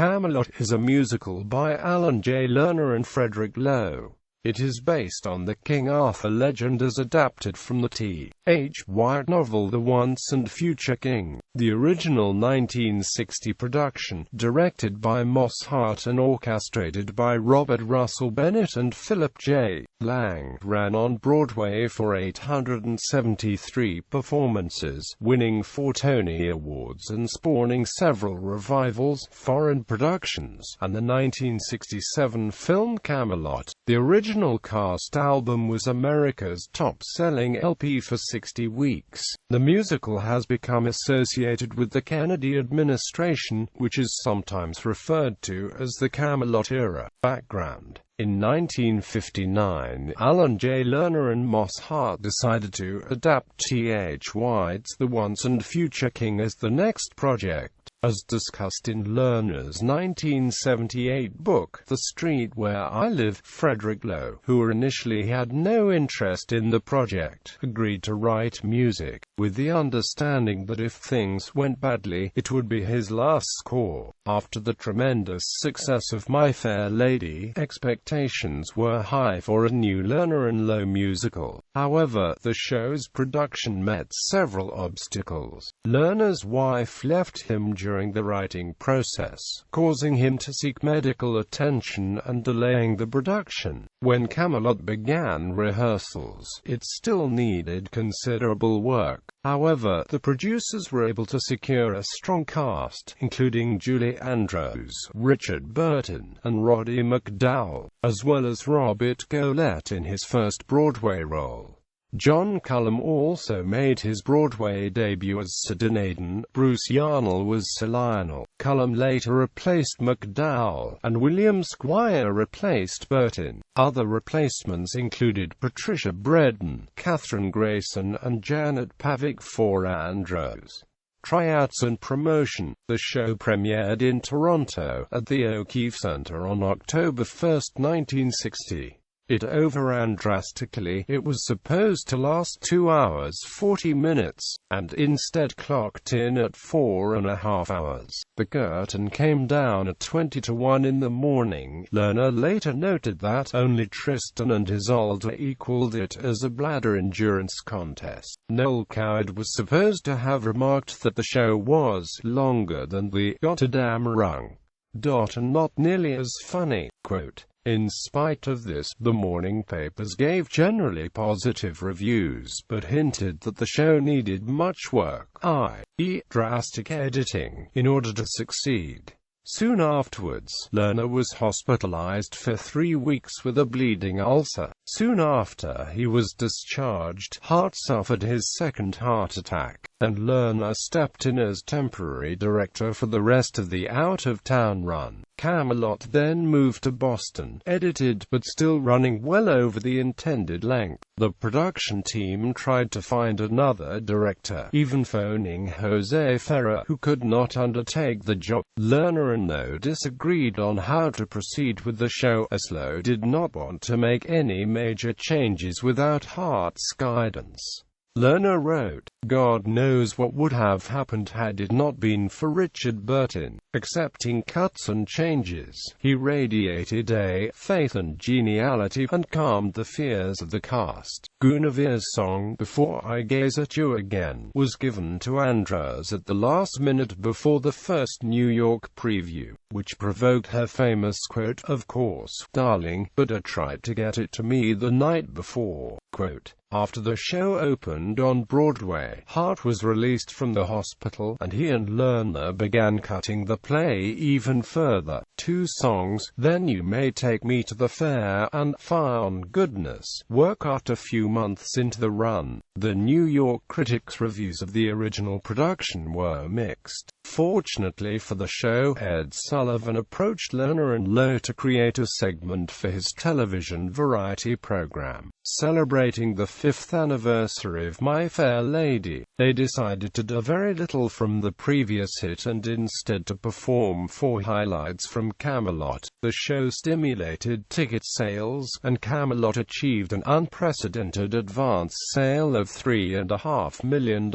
Camelot is a musical by Alan J. Lerner and Frederick Loewe. It is based on the King Arthur legend as adapted from the T.H.White novel The Once and Future King. The original 1960 production, directed by Moss Hart and orchestrated by Robert Russell Bennett and Philip J. Lang, ran on Broadway for 873 performances, winning 4 Tony Awards and spawning several revivals, foreign productions, and the 1967 film Camelot. The original cast album was America's top-selling LP for 60 weeks. The musical has become associated with the Kennedy administration, which is sometimes referred to as the Camelot era. Background: in 1959, Alan J. Lerner and Moss Hart decided to adapt T.H. White's The Once and Future King as the next project. As discussed in Lerner's 1978 book, The Street Where I Live, Frederick Loewe, who initially had no interest in the project, agreed to write music, with the understanding that if things went badly, it would be his last score. After the tremendous success of My Fair Lady, expectations were high for a new Lerner and Loewe musical. However, the show's production met several obstacles. Lerner's wife left him during the writing process, causing him to seek medical attention and delaying the production. When Camelot began rehearsals, it still needed considerable work. However, the producers were able to secure a strong cast, including Julie Andrews, Richard Burton, and Roddy McDowall, as well as Robert Goulet in his first Broadway role. John Cullum also made his Broadway debut as Sir Dinadan. Bruce Yarnell was Sir Lionel. Cullum later replaced McDowall, and William Squire replaced Burton. Other replacements included Patricia Bredon, Catherine Grayson, and Janet Pavic for Andrews. Tryouts and promotion. The show premiered in Toronto, at the O'Keefe Centre on October 1, 1960. It overran drastically. It was supposed to last 2 hours 40 minutes, and instead clocked in at 4.5 hours. The curtain came down at 20:01 in the morning. Lerner later noted that only Tristan and Isolde equaled it as a bladder endurance contest. Noel Coward was supposed to have remarked that the show was longer than the Gotterdam rung. And not nearly as funny. Quote, "In spite of this, the morning papers gave generally positive reviews, but hinted that the show needed much work, i.e., drastic editing, in order to succeed." Soon afterwards, Lerner was hospitalized for 3 weeks with a bleeding ulcer. Soon after he was discharged, Hart suffered his second heart attack, and Lerner stepped in as temporary director for the rest of the out-of-town run. Camelot then moved to Boston, edited but still running well over the intended length. The production team tried to find another director, even phoning Jose Ferrer, who could not undertake the job. Lerner and Loewe disagreed on how to proceed with the show, as Loewe did not want to make any major changes without Hart's guidance. Lerner wrote, "God knows what would have happened had it not been for Richard Burton. Accepting cuts and changes, he radiated a faith and geniality, and calmed the fears of the cast." Guinevere's song, "Before I Gaze at You Again," was given to Andrews at the last minute before the first New York preview, which provoked her famous quote, "Of course, darling, but I tried to get it to me the night before." Quote, "After the show opened on Broadway, Hart was released from the hospital, and he and Lerner began cutting the play even further. 2 songs, Then You May Take Me to the Fair, and Fire on Goodness, were cut a few months into the run. The New York critics' reviews of the original production were mixed. Fortunately for the show, Ed Sullivan approached Lerner and Loewe to create a segment for his television variety program, celebrating celebrating the 5th anniversary of My Fair Lady, they decided to do very little from the previous hit and instead to perform 4 highlights from Camelot. The show stimulated ticket sales, and Camelot achieved an unprecedented advance sale of $3.5 million.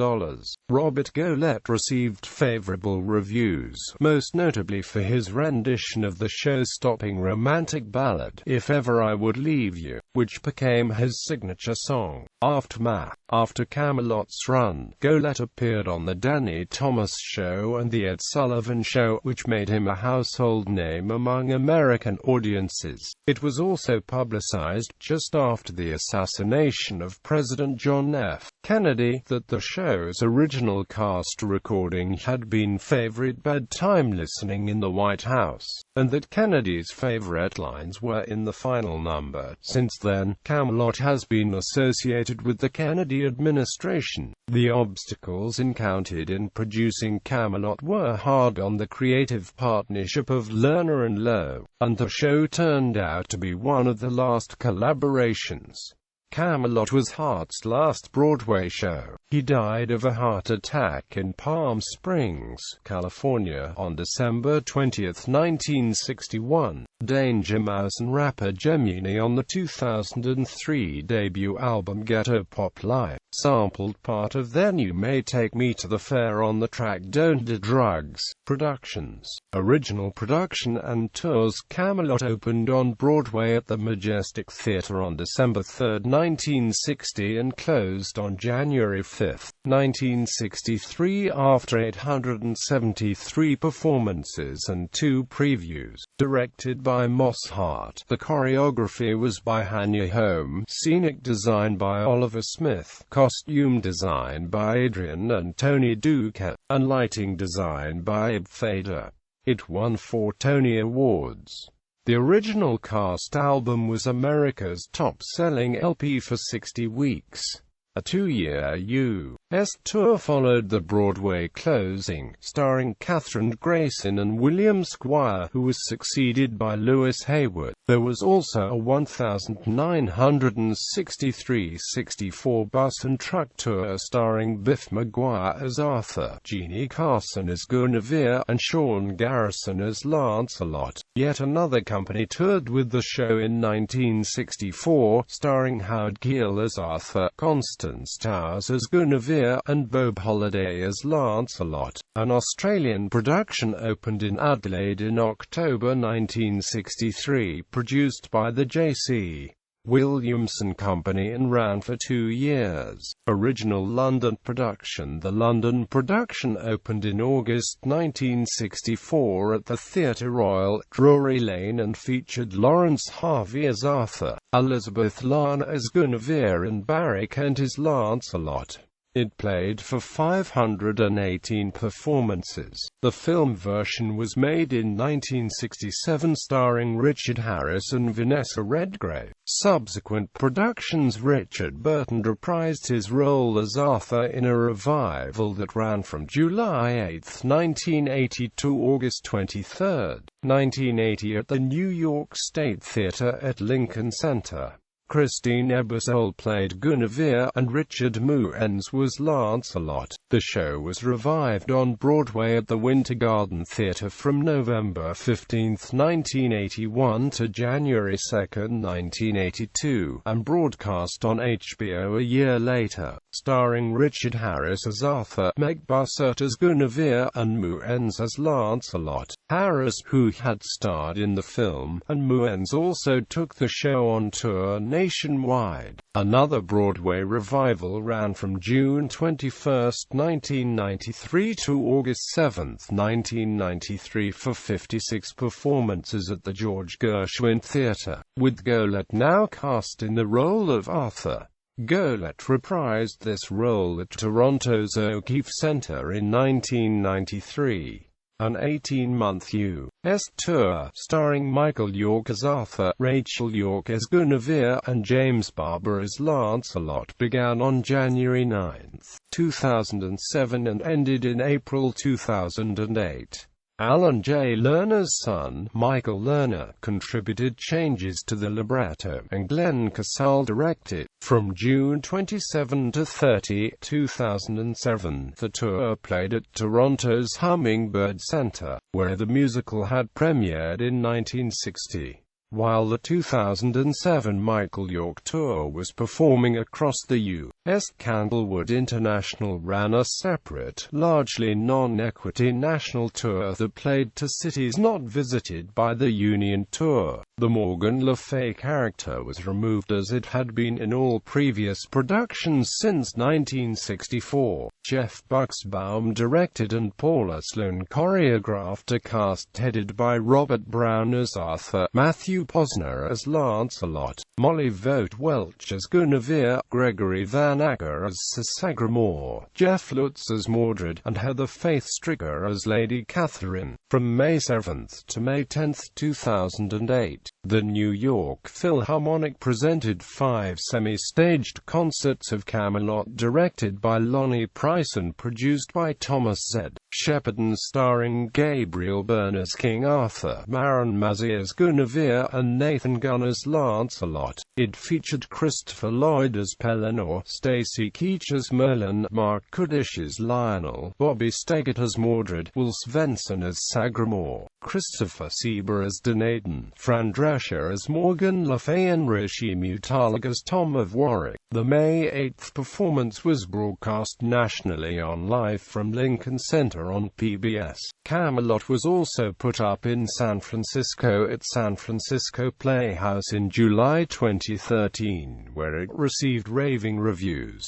Robert Goelet received favorable reviews, most notably for his rendition of the show-stopping romantic ballad, If Ever I Would Leave You, which became his signature song. After Camelot's run, Goelet appeared on The Danny Thomas Show and The Ed Sullivan Show, which made him a household name among American audiences. It was also publicized, just after the assassination of President John F. Kennedy, that the show's original cast recording had been favorite bedtime listening in the White House, and that Kennedy's favorite lines were in the final number. Since then, Camelot has been associated with the Kennedy administration. The obstacles encountered in producing Camelot were hard on the creative partnership of Lerner and Loewe, and the show turned out to be one of the last collaborations. Camelot was Hart's last Broadway show. He died of a heart attack in Palm Springs, California, on December 20, 1961. Danger Mouse and rapper Gemini on the 2003 debut album Ghetto Pop Live sampled part of their new May Take Me to the Fair on the track Don't Do Drugs. Productions, original production and tours. Camelot opened on Broadway at the Majestic Theatre on December 3, 1960 and closed on January 5, 1963 after 873 performances and 2 previews. Directed by Moss Hart, the choreography was by Hanya Holm, scenic design by Oliver Smith, costume design by Adrian and Tony Duca, and lighting design by Ib Fader. It won 4 Tony Awards. The original cast album was America's top-selling LP for 60 weeks. A 2-year U.S. tour followed the Broadway closing, starring Kathryn Grayson and William Squire, who was succeeded by Lewis Hayward. There was also a 1963-64 bus and truck tour starring Biff McGuire as Arthur, Jeannie Carson as Guinevere, and Sean Garrison as Lancelot. Yet another company toured with the show in 1964, starring Howard Keel as Arthur, Constance Towers as Guinevere, and Bob Holliday as Lancelot. An Australian production opened in Adelaide in October 1963, produced by the J.C. Williamson Company and ran for 2 years. Original London production. The London production opened in August 1964 at the Theatre Royal, Drury Lane, and featured Lawrence Harvey as Arthur, Elizabeth Larner as Guinevere, and Barry Kent as Lancelot. It played for 518 performances. The film version was made in 1967 starring Richard Harris and Vanessa Redgrave. Subsequent productions. Richard Burton reprised his role as Arthur in a revival that ran from July 8, 1980 to August 23, 1980 at the New York State Theatre at Lincoln Center. Christine Ebersole played Guinevere, and Richard Muenz was Lancelot. The show was revived on Broadway at the Winter Garden Theatre from November 15, 1981 to January 2, 1982, and broadcast on HBO a year later, starring Richard Harris as Arthur, Meg Bussert as Guinevere, and Muenz as Lancelot. Harris, who had starred in the film, and Muenz also took the show on tour nationwide. Another Broadway revival ran from June 21, 1993 to August 7, 1993 for 56 performances at the George Gershwin Theatre, with Goelet now cast in the role of Arthur. Goelet reprised this role at Toronto's O'Keefe Centre in 1993. An 18-month U.S. tour, starring Michael York as Arthur, Rachel York as Guinevere, and James Barber as Lancelot, began on January 9, 2007 and ended in April 2008. Alan J. Lerner's son, Michael Lerner, contributed changes to the libretto, and Glenn Casal directed. From June 27 to 30, 2007, the tour played at Toronto's Hummingbird Centre, where the musical had premiered in 1960. While the 2007 Michael York tour was performing across the U.S., Candlewood International ran a separate, largely non-equity national tour that played to cities not visited by the Union Tour. The Morgan Le Fay character was removed as it had been in all previous productions since 1964. Jeff Buxbaum directed and Paula Sloan choreographed a cast headed by Robert Brown as Arthur, Matthew Posner as Lancelot, Molly Vogt Welch as Guinevere, Gregory Van Acker as Sir Sagramore, Jeff Lutz as Mordred, and Heather Faith Stricker as Lady Catherine. From May 7 to May 10, 2008, the New York Philharmonic presented 5 semi-staged concerts of Camelot directed by Lonnie Price and produced by Thomas Z. Shepard, starring Gabriel Byrne as King Arthur, Maron Mazzie as Guinevere, and Nathan Gunn as Lancelot. It featured Christopher Lloyd as Pellinore, Stacy Keach as Merlin, Mark Kudish as Lionel, Bobby Steggert as Mordred, Will Svensson as Sagramore, Christopher Sieber as Donadan, Fran Drescher as Morgan Le Fay, and Rishi Mutalag as Tom of Warwick. The May 8 performance was broadcast nationally on Live from Lincoln Center on PBS. Camelot was also put up in San Francisco at San Francisco Playhouse in July 2013, where it received raving reviews.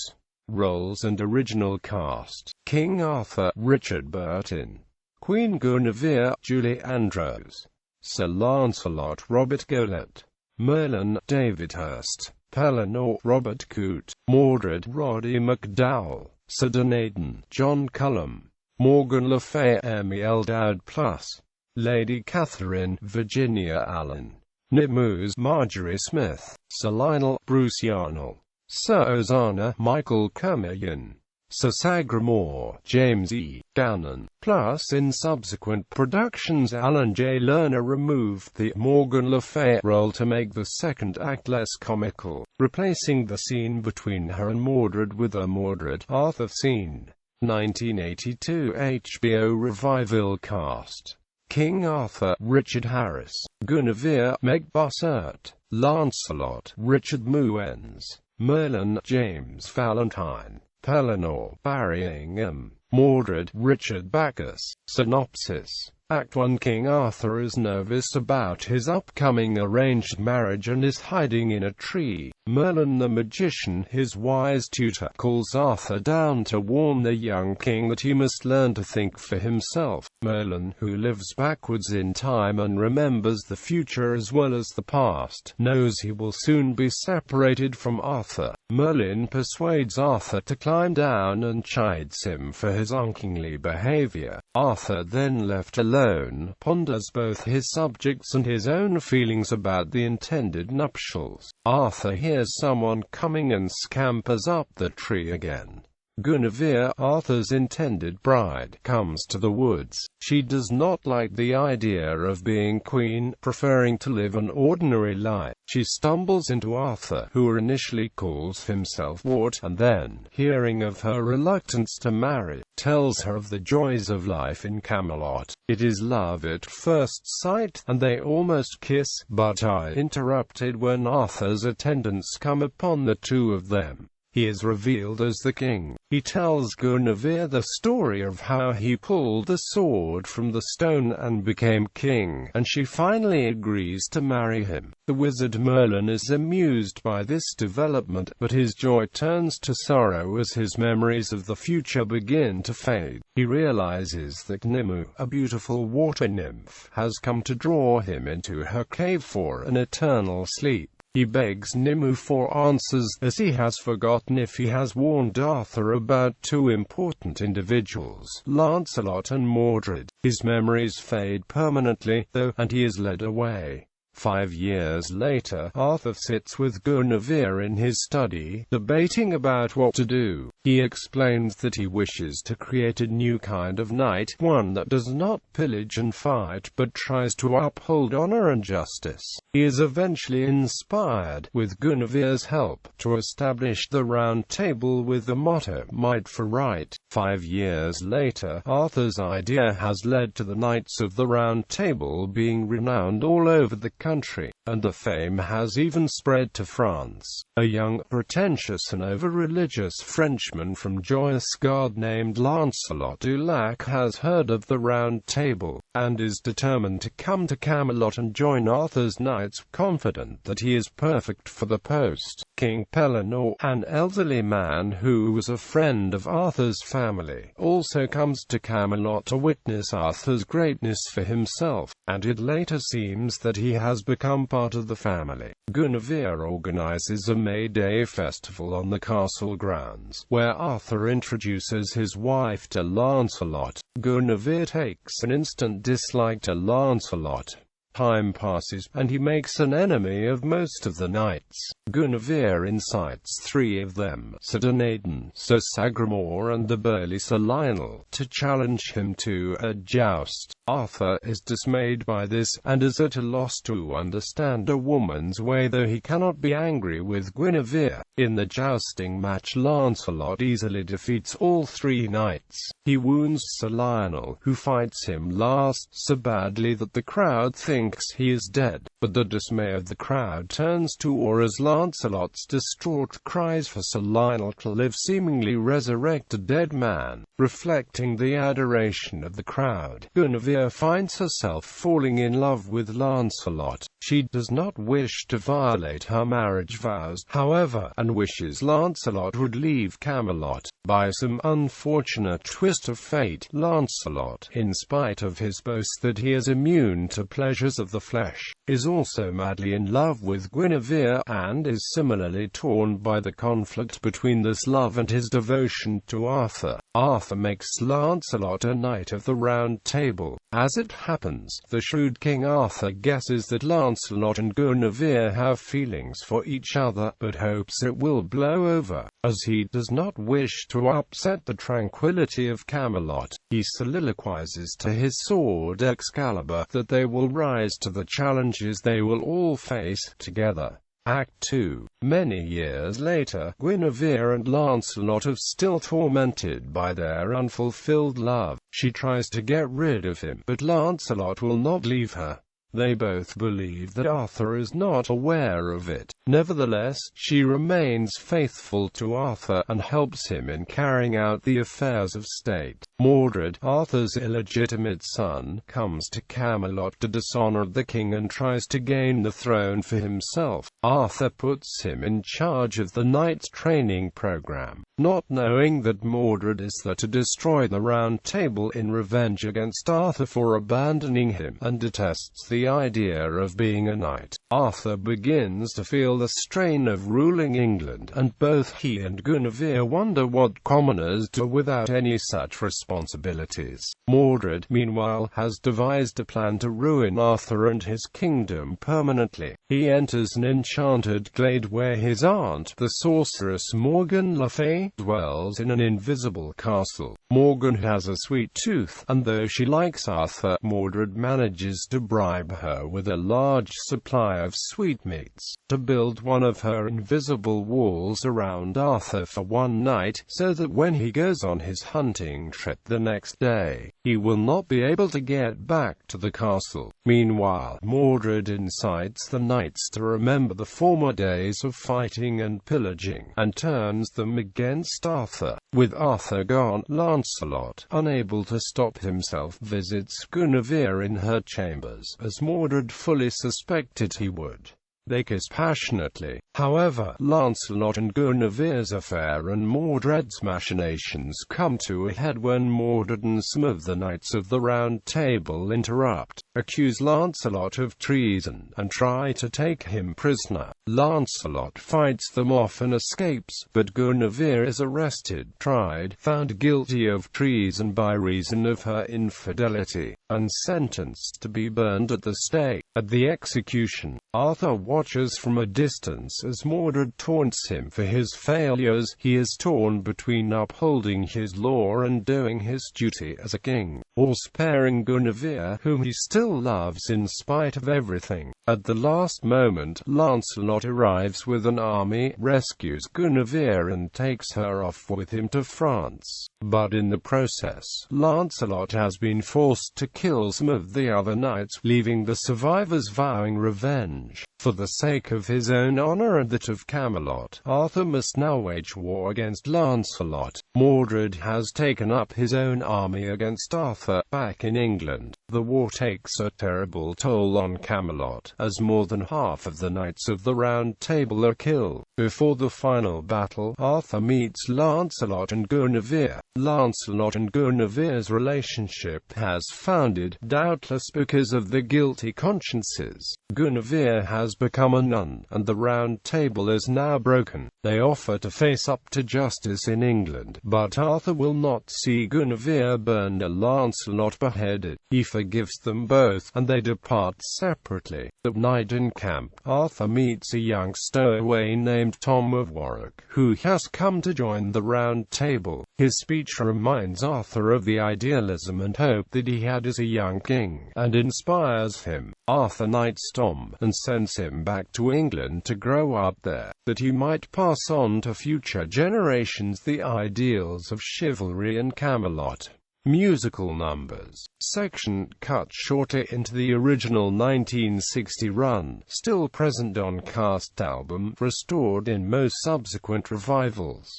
Roles and original cast: King Arthur, Richard Burton; Queen Guinevere, Julie Andrews; Sir Lancelot, Robert Goulet; Merlin, David Hurst; Pellinore, Robert Coote; Mordred, Roddy McDowell; Sir Donadan, John Cullum; Morgan Le Fay, Emmy Eldad Plus; Lady Catherine, Virginia Allen; Nemours, Marjorie Smith; Sir Lionel, Bruce Yarnell; Sir Ozana, Michael Kermayan; Sir Sagramore, James E. Gannon. Plus, in subsequent productions, Alan J. Lerner removed the Morgan Le Fay role to make the second act less comical, replacing the scene between her and Mordred with a Mordred Arthur scene. 1982 HBO revival cast: King Arthur, Richard Harris; Guinevere, Meg Bossert; Lancelot, Richard Muenz; Merlin, James Valentine; Pellinore, Barry Ingham; Mordred, Richard Backus. Synopsis: Act 1. King Arthur is nervous about his upcoming arranged marriage and is hiding in a tree. Merlin the magician, his wise tutor, calls Arthur down to warn the young king that he must learn to think for himself. Merlin, who lives backwards in time and remembers the future as well as the past, knows he will soon be separated from Arthur. Merlin persuades Arthur to climb down and chides him for his unkingly behavior. Arthur, then left alone, ponders both his subjects and his own feelings about the intended nuptials. Arthur hears someone coming and scampers up the tree again. Guinevere, Arthur's intended bride, comes to the woods. She does not like the idea of being queen, preferring to live an ordinary life. She stumbles into Arthur, who initially calls himself Wart, and then, hearing of her reluctance to marry, tells her of the joys of life in Camelot. It is love at first sight, and they almost kiss, but are interrupted when Arthur's attendants come upon the two of them. He is revealed as the king. He tells Guinevere the story of how he pulled the sword from the stone and became king, and she finally agrees to marry him. The wizard Merlin is amused by this development, but his joy turns to sorrow as his memories of the future begin to fade. He realizes that Nimue, a beautiful water nymph, has come to draw him into her cave for an eternal sleep. He begs Nimue for answers, as he has forgotten if he has warned Arthur about two important individuals, Lancelot and Mordred. His memories fade permanently, though, and he is led away. 5 years later, Arthur sits with Guinevere in his study, debating about what to do. He explains that he wishes to create a new kind of knight, one that does not pillage and fight, but tries to uphold honor and justice. He is eventually inspired, with Guinevere's help, to establish the Round Table with the motto, Might for Right. 5 years later, Arthur's idea has led to the Knights of the Round Table being renowned all over the country, and the fame has even spread to France. A young, pretentious and over-religious Frenchman from Joyous Garde named Lancelot du Lac has heard of the Round Table, and is determined to come to Camelot and join Arthur's knights, confident that he is perfect for the post. King Pellinore, an elderly man who was a friend of Arthur's family, also comes to Camelot to witness Arthur's greatness for himself, and it later seems that he has become part of the family. Guinevere organizes a May Day festival on the castle grounds, where Arthur introduces his wife to Lancelot. Guinevere takes an instant dislike to Lancelot. Time passes, and he makes an enemy of most of the knights. Guinevere incites 3 of them, Sir Dinadan, Sir Sagramore and the burly Sir Lionel, to challenge him to a joust. Arthur is dismayed by this, and is at a loss to understand a woman's way, though he cannot be angry with Guinevere. In the jousting match, Lancelot easily defeats all 3 knights. He wounds Sir Lionel, who fights him last, so badly that the crowd thinks he is dead, but the dismay of the crowd turns to awe as Lancelot's distraught cries for Sir Lionel to live seemingly resurrect a dead man, reflecting the adoration of the crowd. Guinevere finds herself falling in love with Lancelot. She does not wish to violate her marriage vows, however, and wishes Lancelot would leave Camelot. By some unfortunate twist of fate, Lancelot, in spite of his boast that he is immune to pleasures of the flesh, is also madly in love with Guinevere, and is similarly torn by the conflict between this love and his devotion to Arthur. Arthur makes Lancelot a Knight of the Round Table. As it happens, the shrewd King Arthur guesses that Lancelot and Guinevere have feelings for each other, but hopes it will blow over, as he does not wish to upset the tranquility of Camelot. He soliloquizes to his sword Excalibur that they will rise to the challenges they will all face together. Act 2. Many years later, Guinevere and Lancelot are still tormented by their unfulfilled love. She tries to get rid of him, but Lancelot will not leave her. They both believe that Arthur is not aware of it. Nevertheless, she remains faithful to Arthur, and helps him in carrying out the affairs of state. Mordred, Arthur's illegitimate son, comes to Camelot to dishonor the king and tries to gain the throne for himself. Arthur puts him in charge of the knight's training program, not knowing that Mordred is there to destroy the Round Table in revenge against Arthur for abandoning him, and detests the idea of being a knight. Arthur begins to feel the strain of ruling England, and both he and Guinevere wonder what commoners do without any such responsibilities. Mordred, meanwhile, has devised a plan to ruin Arthur and his kingdom permanently. He enters an enchanted glade where his aunt, the sorceress Morgan Le Fay, dwells in an invisible castle. Morgan has a sweet tooth, and though she likes Arthur, Mordred manages to bribe her with a large supply of sweetmeats, to build one of her invisible walls around Arthur for one night, so that when he goes on his hunting trip the next day, he will not be able to get back to the castle. Meanwhile, Mordred incites the knights to remember the former days of fighting and pillaging, and turns them against Arthur. With Arthur gone, Lancelot, unable to stop himself, visits Guinevere in her chambers, as Mordred fully suspected he would. They kiss passionately. However, Lancelot and Guinevere's affair and Mordred's machinations come to a head when Mordred and some of the Knights of the Round Table interrupt, accuse Lancelot of treason, and try to take him prisoner. Lancelot fights them off and escapes, but Guinevere is arrested, tried, found guilty of treason by reason of her infidelity. and sentenced to be burned at the stake. At the execution, Arthur watches from a distance as Mordred taunts him for his failures. He is torn between upholding his law and doing his duty as a king, or sparing Guinevere, whom he still loves in spite of everything. At the last moment, Lancelot arrives with an army, rescues Guinevere and takes her off with him to France. But in the process, Lancelot has been forced to kill some of the other knights, leaving the survivors vowing revenge. For the sake of his own honor and that of Camelot, Arthur must now wage war against Lancelot. Mordred has taken up his own army against Arthur. Back in England, the war takes a terrible toll on Camelot, as more than half of the knights of the Round Table are killed. Before the final battle, Arthur meets Lancelot and Guinevere. Lancelot and Guinevere's relationship has founded, doubtless because of the guilty consciences. Guinevere has become a nun, and the Round Table is now broken. They offer to face up to justice in England, but Arthur will not see Guinevere burned or Lancelot beheaded. He forgives them both, and they depart separately. That night in camp, Arthur meets a young stowaway named Tom of Warwick, who has come to join the Round Table. His speech reminds Arthur of the idealism and hope that he had as a young king, and inspires him. Arthur knights Tom, and sends him back to England to grow up there, that he might pass on to future generations the ideals of chivalry and Camelot. Musical numbers. Section cut shorter into the original 1960 run, still present on cast album, restored in most subsequent revivals.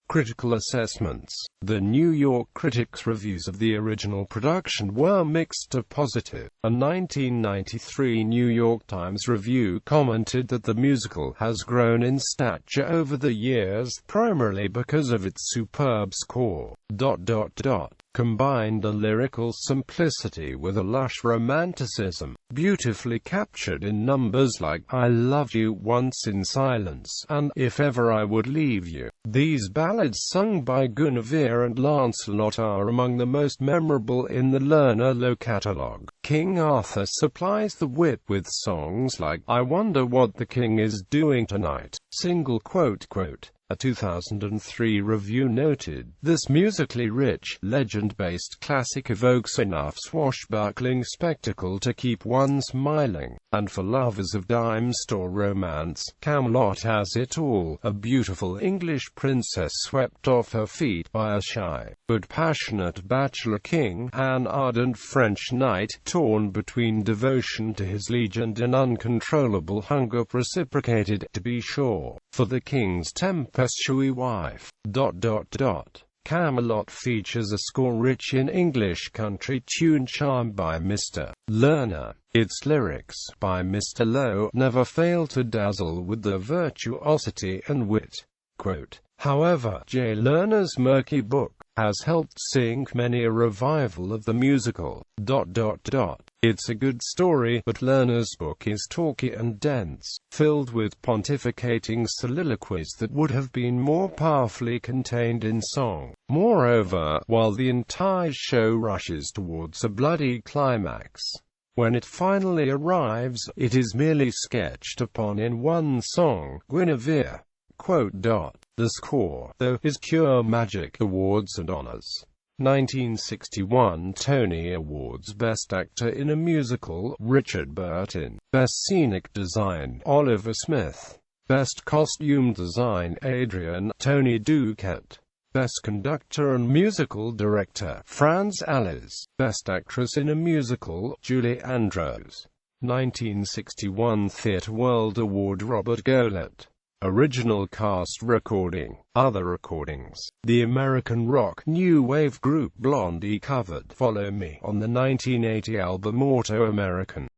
Critical assessments. The New York Critics' reviews of the original production were mixed to positive. A 1993 New York Times review commented that the musical has grown in stature over the years, primarily because of its superb score. Combined a lyrical simplicity with a lush romanticism, beautifully captured in numbers like "I Loved You Once in Silence" and "If Ever I Would Leave You." These ballads sung by Guinevere and Lancelot are among the most memorable in the Lerner catalogue. King Arthur supplies the wit with songs like "I Wonder What the King Is Doing Tonight." A 2003 review noted, "This musically rich, legend-based classic evokes enough swashbuckling spectacle to keep one smiling, and for lovers of dime store romance, Camelot has it all: a beautiful English princess swept off her feet by a shy, but passionate bachelor king, an ardent French knight, torn between devotion to his liege and an uncontrollable hunger reciprocated, to be sure, for the king's tempestuous wife." Camelot features a score rich in English country tune charm by Mr. Lerner. Its lyrics, by Mr. Loewe, never fail to dazzle with their virtuosity and wit. However, J. Lerner's murky book has helped sink many a revival of the musical. It's a good story, but Lerner's book is talky and dense, filled with pontificating soliloquies that would have been more powerfully contained in song. Moreover, while the entire show rushes towards a bloody climax, when it finally arrives, it is merely sketched upon in one song, Guinevere. The score, though, is pure magic. Awards and honors. 1961 Tony Awards. Best Actor in a Musical, Richard Burton. Best Scenic Design, Oliver Smith. Best Costume Design, Adrian Tony Duquette. Best Conductor and Musical Director, Franz Alles. Best Actress in a Musical, Julie Andrews. 1961 Theatre World Award, Robert Goulet. Original cast recording. Other recordings. The American rock new wave group Blondie covered "Follow Me" on the 1980 album Auto American.